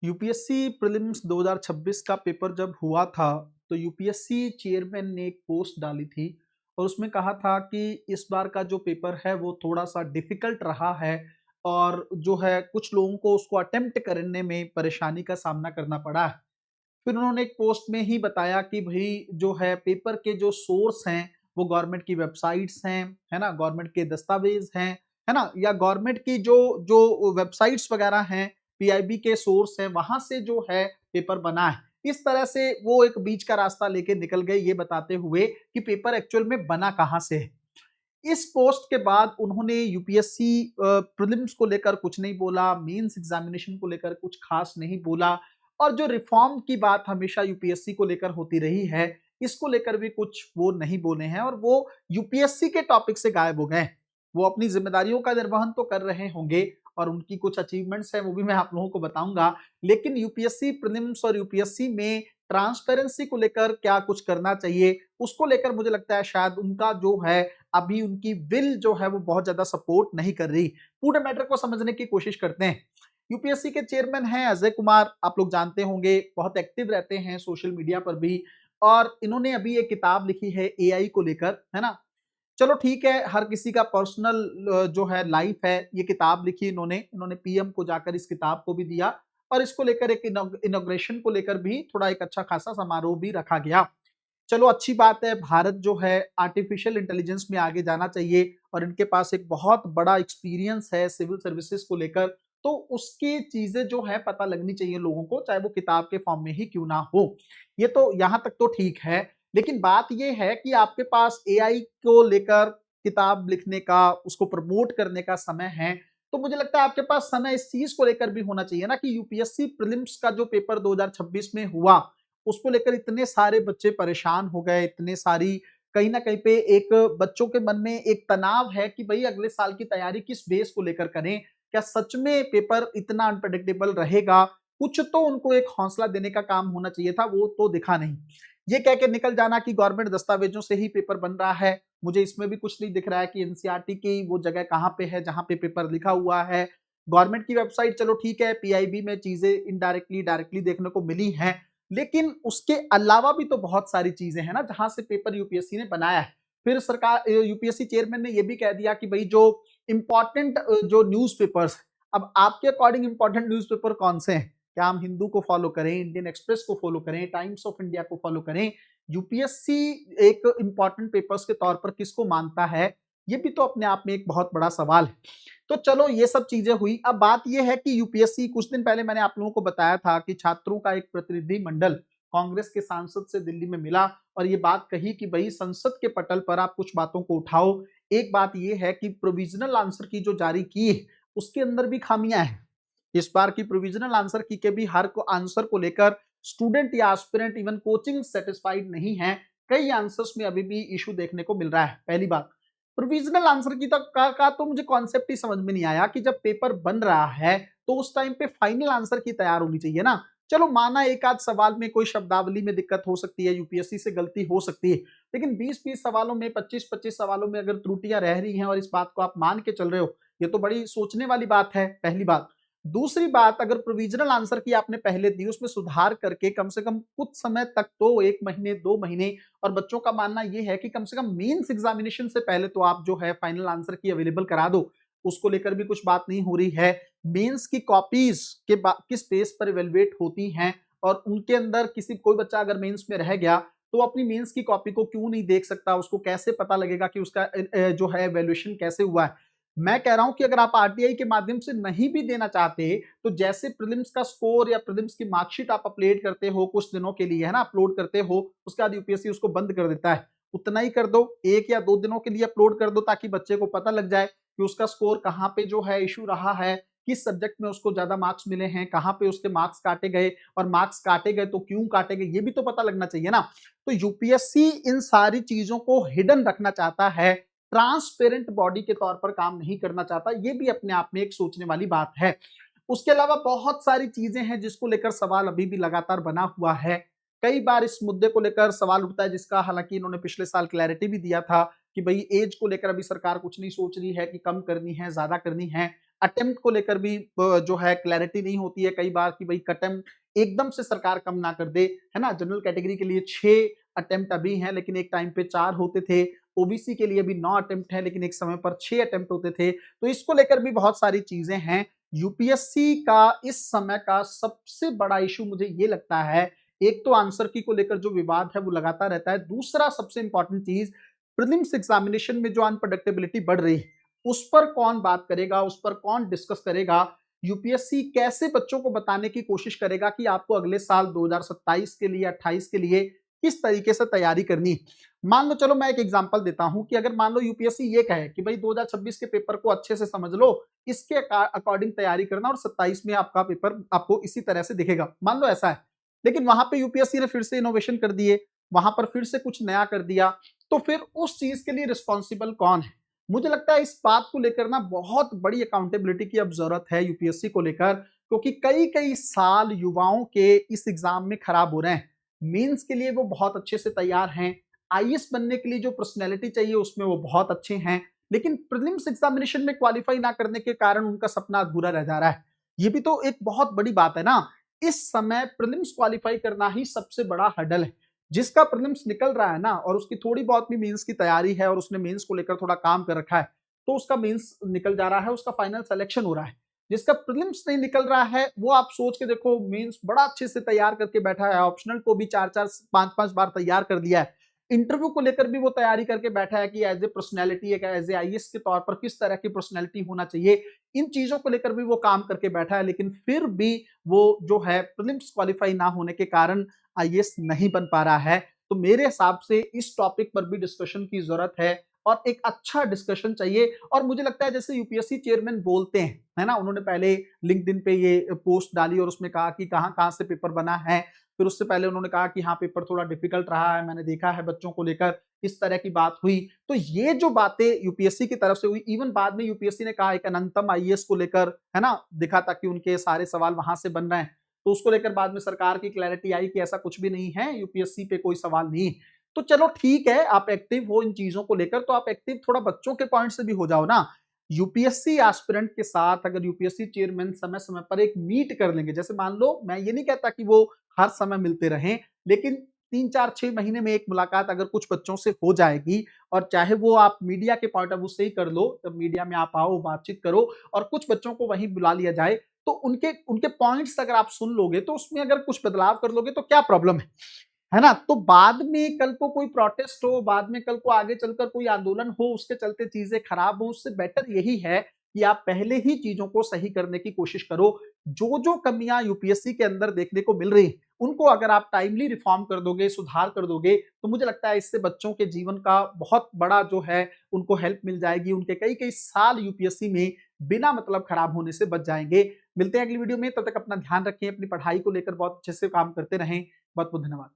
UPSC prelims 2026 का paper जब हुआ था तो यूपीएससी चेयरमैन ने एक पोस्ट डाली थी और उसमें कहा था कि इस बार का जो पेपर है वो थोड़ा सा डिफिकल्ट रहा है और जो है कुछ लोगों को उसको अटेम्प्ट करने में परेशानी का सामना करना पड़ा है। फिर उन्होंने एक पोस्ट में ही बताया कि भाई जो है पेपर के जो सोर्स हैं वो गवर्नमेंट की वेबसाइट्स हैं, है ना, गवर्नमेंट के दस्तावेज हैं, है ना, या गवर्नमेंट की जो जो वेबसाइट्स वगैरह हैं, पीआईबी के सोर्स हैं, वहां से जो है पेपर बना है। इस तरह से वो एक बीच का रास्ता लेके निकल गए, ये बताते हुए कि पेपर एक्चुअल में बना कहां से है। इस पोस्ट के बाद उन्होंने यूपीएससी प्रीलिम्स को लेकर कुछ नहीं बोला, मेंस एग्जामिनेशन को लेकर कुछ खास नहीं बोला, और जो रिफॉर्म की बात हमेशा यूपीएससी को लेकर होती रही है, इसको लेकर भी कुछ वो नहीं बोले हैं और वो यूपीएससी के टॉपिक से गायब हो गए। वो अपनी जिम्मेदारियों का निर्वहन तो कर रहे होंगे और उनकी कुछ अचीवमेंट्स हैं वो भी मैं आप लोगों को बताऊंगा, लेकिन यूपीएससी प्रीलिम्स और यूपीएससी में ट्रांसपेरेंसी को लेकर क्या कुछ करना चाहिए, उसको लेकर मुझे लगता है शायद उनका जो है अभी उनकी विल जो है वो बहुत ज्यादा सपोर्ट नहीं कर रही। पूरे मैटर को समझने की कोशिश करते हैं। यूपीएससी के चेयरमैन हैं अजय कुमार, आप लोग जानते होंगे, बहुत एक्टिव रहते हैं सोशल मीडिया पर भी, और इन्होंने अभी एक किताब लिखी है एआई को लेकर, है ना। चलो ठीक है, हर किसी का पर्सनल जो है लाइफ है, ये किताब लिखी इन्होंने इन्होंने पीएम को जाकर इस किताब को भी दिया और इसको लेकर एक इनॉग्रेशन को लेकर भी थोड़ा एक अच्छा खासा समारोह भी रखा गया। चलो अच्छी बात है, भारत जो है आर्टिफिशियल इंटेलिजेंस में आगे जाना चाहिए और इनके पास एक बहुत बड़ा एक्सपीरियंस है सिविल सर्विसेज को लेकर, तो उसकी चीजें जो है पता लगनी चाहिए लोगों को, चाहे वो किताब के फॉर्म में ही क्यों ना हो। ये तो यहां तक तो ठीक है, लेकिन बात ये है कि आपके पास एआई को लेकर किताब लिखने का, उसको प्रमोट करने का समय है, तो मुझे लगता है आपके पास समय इस चीज को लेकर भी होना चाहिए ना कि यूपीएससी प्रीलिम्स का जो पेपर 2026 में हुआ उसको लेकर इतने सारे बच्चे परेशान हो गए, इतने सारी कहीं ना कहीं पे एक बच्चों के मन में एक तनाव है कि भाई अगले साल की तैयारी किस बेस को लेकर करें, क्या सच में पेपर इतना अनप्रडिक्टेबल रहेगा। कुछ तो उनको एक हौसला देने का काम होना चाहिए था, वो तो दिखा नहीं। ये कह के निकल जाना कि गवर्नमेंट दस्तावेजों से ही पेपर बन रहा है, मुझे इसमें भी कुछ नहीं दिख रहा है कि एनसीईआरटी की वो जगह कहां पे है जहां पे पेपर लिखा हुआ है। गवर्नमेंट की वेबसाइट चलो ठीक है, पीआईबी में चीजें इनडायरेक्टली डायरेक्टली देखने को मिली हैं, लेकिन उसके अलावा भी तो बहुत सारी चीजें हैं ना जहां से पेपर यूपीएससी ने बनाया है। फिर सरकार यूपीएससी चेयरमैन ने यह भी कह दिया कि भाई जो इंपॉर्टेंट जो न्यूज़पेपर्स, अब आपके अकॉर्डिंग इंपॉर्टेंट न्यूज़पेपर कौन से हैं? क्या हम हिंदू को फॉलो करें, इंडियन एक्सप्रेस को फॉलो करें, टाइम्स ऑफ इंडिया को फॉलो करें? यूपीएससी एक इंपॉर्टेंट पेपर्स के तौर पर किसको मानता है? ये भी तो अपने आप में एक बहुत बड़ा सवाल है। तो चलो ये सब चीजें हुई, अब बात ये है कि यूपीएससी, कुछ दिन पहले मैंने आप लोगों को बताया था कि छात्रों का एक प्रतिनिधि मंडल कांग्रेस के सांसद से दिल्ली में मिला और ये बात कही कि भाई संसद के पटल पर आप कुछ बातों को उठाओ। एक बात ये है कि प्रोविजनल आंसर की जो जारी की है उसके अंदर भी खामियां हैं। इस बार की प्रोविजनल आंसर की के भी हर को आंसर को लेकर स्टूडेंट या एस्पिरेंट इवन कोचिंग सेटिस्फाइड नहीं है। कई आंसर्स में अभी भी इशू देखने को मिल रहा है। पहली बात, प्रोविजनल आंसर की तक का तो मुझे कॉन्सेप्ट ही समझ में नहीं आया कि जब पेपर बन रहा है तो उस टाइम पे फाइनल आंसर की तैयार होनी चाहिए ना। चलो माना एक आध सवाल में कोई शब्दावली में दिक्कत हो सकती है, यूपीएससी से गलती हो सकती है, लेकिन 20-20 सवालों में, 25-25 सवालों में अगर त्रुटियां रह रही हैं और इस बात को आप मान के चल रहे हो, ये तो बड़ी सोचने वाली बात है, पहली बात। दूसरी बात, अगर प्रोविजनल आंसर की आपने पहले दी, उसमें सुधार करके कम से कम कुछ समय तक तो 1 महीने 2 महीने, और बच्चों का मानना यह है कि कम से कम मेंस एग्जामिनेशन से पहले तो आप जो है फाइनल आंसर की अवेलेबल करा दो, उसको लेकर भी कुछ बात नहीं हो रही है। मेंस की कॉपीज के किस बेस पर इवेलुएट होती हैं और उनके अंदर किसी कोई बच्चा अगर मेंस में रह गया तो अपनी मेंस की कॉपी को क्यों नहीं देख सकता, उसको कैसे पता लगेगा कि उसका जो है वैल्यूएशन कैसे हुआ है। मैं कह रहा हूं कि अगर आप आरटीआई के माध्यम से नहीं भी देना चाहते तो जैसे प्रीलिम्स का स्कोर या प्रीलिम्स की मार्कशीट आप अपलोड करते हो कुछ दिनों के लिए, है ना, अपलोड करते हो, उसके बाद यूपीएससी उसको बंद कर देता है, उतना ही कर दो, 1 या 2 दिनों के लिए अपलोड कर दो ताकि बच्चे को पता लग जाए कि उसका स्कोर कहाँ पे जो है इशू रहा है, किस सब्जेक्ट में उसको ज्यादा मार्क्स मिले हैं, कहाँ पे उसके मार्क्स काटे गए, और मार्क्स काटे गए तो क्यों काटे गए, ये भी तो पता लगना चाहिए ना। तो यूपीएससी इन सारी चीजों को हिडन रखना चाहता है, ट्रांसपेरेंट बॉडी के तौर पर काम नहीं करना चाहता, ये भी अपने आप में एक सोचने वाली बात है। उसके अलावा बहुत सारी चीजें हैं जिसको लेकर सवाल अभी भी लगातार बना हुआ है। कई बार इस मुद्दे को लेकर सवाल उठता है जिसका हालांकि इन्होंने पिछले साल क्लैरिटी भी दिया था कि भाई एज को लेकर अभी सरकार कुछ नहीं सोच रही है कि कम करनी है, ज्यादा करनी है। अटेम्प्ट को लेकर भी जो है क्लैरिटी नहीं होती है कई बार कि भाई अटेम्प्ट एकदम से सरकार कम ना कर दे, है ना। जनरल कैटेगरी के लिए 6 अटेम्प्ट अभी हैं, लेकिन एक टाइम पे 4 होते थे। ओबीसी के लिए भी 9 अटेम्प्ट है, लेकिन एक समय पर 6 अटेम्प्ट होते थे। तो इसको लेकर भी बहुत सारी चीजें हैं। यूपीएससी का इस समय का सबसे बड़ा इशू मुझे ये लगता है, एक तो आंसर की को लेकर जो विवाद है वो लगातार रहता है। दूसरा सबसे इंपॉर्टेंट चीज, प्रीलिम्स एग्जामिनेशन में जो अनप्रेडिक्टेबिलिटी बढ़ रही है, उस पर कौन बात करेगा, उस पर कौन डिस्कस करेगा। यूपीएससी कैसे बच्चों को बताने की कोशिश करेगा कि आपको अगले साल 2027 के लिए, 28 के लिए किस तरीके से तैयारी करनी है। मान लो, चलो मैं एक एग्जांपल देता हूं कि अगर मान लो यूपीएससी ये कहे कि भाई 2026 के पेपर को अच्छे से समझ लो, इसके अकॉर्डिंग तैयारी करना और 27 में आपका पेपर आपको इसी तरह से दिखेगा, मान लो ऐसा है। लेकिन वहां पे यूपीएससी ने फिर से इनोवेशन कर दिए, वहां पर फिर से कुछ नया कर दिया, तो फिर उस चीज के लिए रिस्पॉन्सिबल कौन है। मुझे लगता है इस बात को लेकर ना बहुत बड़ी अकाउंटेबिलिटी की अब जरूरत है यूपीएससी को लेकर, क्योंकि कई कई साल युवाओं के इस एग्जाम में खराब हो रहे हैं। मेंस के लिए वो बहुत अच्छे से तैयार हैं, आईएएस बनने के लिए जो पर्सनैलिटी चाहिए उसमें वो बहुत अच्छे हैं, लेकिन प्रीलिम्स एग्जामिनेशन में क्वालिफाई ना करने के कारण उनका सपना अधूरा रह जा रहा है। ये भी तो एक बहुत बड़ी बात है ना। इस समय प्रीलिम्स क्वालिफाई करना ही सबसे बड़ा हर्डल है। जिसका प्रीलिम्स निकल रहा है ना, और उसकी थोड़ी बहुत भी मेंस की तैयारी है और उसने मेंस को लेकर थोड़ा काम कर रखा है, तो उसका मेंस निकल जा रहा है, उसका फाइनल सिलेक्शन हो रहा है। जिसका प्रीलिम्स नहीं निकल रहा है, वो आप सोच के देखो, मेंस बड़ा अच्छे से तैयार करके बैठा है, ऑप्शनल को भी 4-4 5-5 बार तैयार कर दिया है, इंटरव्यू को लेकर भी वो तैयारी करके बैठा है कि as a personality, as a IAS के तौर पर किस तरह की पर्सनैलिटी होना चाहिए, इन चीजों को लेकर भी वो काम करके बैठा है। लेकिन फिर भी वो जो है प्रीलिम्स क्वालिफाई ना होने के कारण आईएएस नहीं बन पा रहा है। तो मेरे हिसाब से इस टॉपिक पर भी डिस्कशन की जरूरत है, और एक अच्छा डिस्कशन चाहिए। और मुझे लगता है जैसे यूपीएससी चेयरमैन बोलते हैं, है ना, उन्होंने पहले लिंक्डइन पे ये पोस्ट डाली और उसमें कहा कि कहां कहां से पेपर बना है। फिर उससे पहले उन्होंने कहा कि हाँ, पेपर थोड़ा डिफिकल्ट रहा है, मैंने देखा है बच्चों को लेकर, इस तरह की बात हुई। तो ये जो बातें यूपीएससी की तरफ से हुई, इवन बाद में यूपीएससी ने कहा एक अनंतम आईएएस को लेकर, है ना, दिखा था कि उनके सारे सवाल वहां से बन रहे हैं। तो उसको लेकर बाद में सरकार की क्लैरिटी आई कि ऐसा कुछ भी नहीं है, यूपीएससी पे कोई सवाल नहीं है। तो चलो ठीक है, आप एक्टिव हो इन चीजों को लेकर, तो आप एक्टिव थोड़ा बच्चों के पॉइंट से भी हो जाओ ना। यूपीएससी एस्पिरेंट के साथ अगर यूपीएससी चेयरमैन समय समय पर एक मीट कर लेंगे, जैसे मान लो, मैं ये नहीं कहता कि वो हर समय मिलते रहें, लेकिन 3-4-6 महीने में एक मुलाकात अगर कुछ बच्चों से हो जाएगी, और चाहे वो आप मीडिया के पॉइंट ऑफ व्यू से ही कर लो, जब मीडिया में आप आओ, बातचीत करो, और कुछ बच्चों को वहीं बुला लिया जाए, तो उनके उनके पॉइंट्स अगर आप सुन लोगे, तो उसमें अगर कुछ बदलाव कर लोगे तो क्या प्रॉब्लम है ना। तो बाद में कल को कोई प्रोटेस्ट हो, बाद में कल को आगे चलकर कोई आंदोलन हो, उसके चलते चीजें खराब हो, उससे बेटर यही है कि आप पहले ही चीजों को सही करने की कोशिश करो। जो जो कमियां यूपीएससी के अंदर देखने को मिल रही, उनको अगर आप टाइमली रिफॉर्म कर दोगे, सुधार कर दोगे, तो मुझे लगता है इससे बच्चों के जीवन का बहुत बड़ा जो है उनको हेल्प मिल जाएगी। उनके कई कई साल यूपीएससी में बिना मतलब खराब होने से बच जाएंगे। मिलते हैं अगली वीडियो में, तब तक अपना ध्यान रखें, अपनी पढ़ाई को लेकर बहुत अच्छे से काम करते रहें। बहुत बहुत धन्यवाद।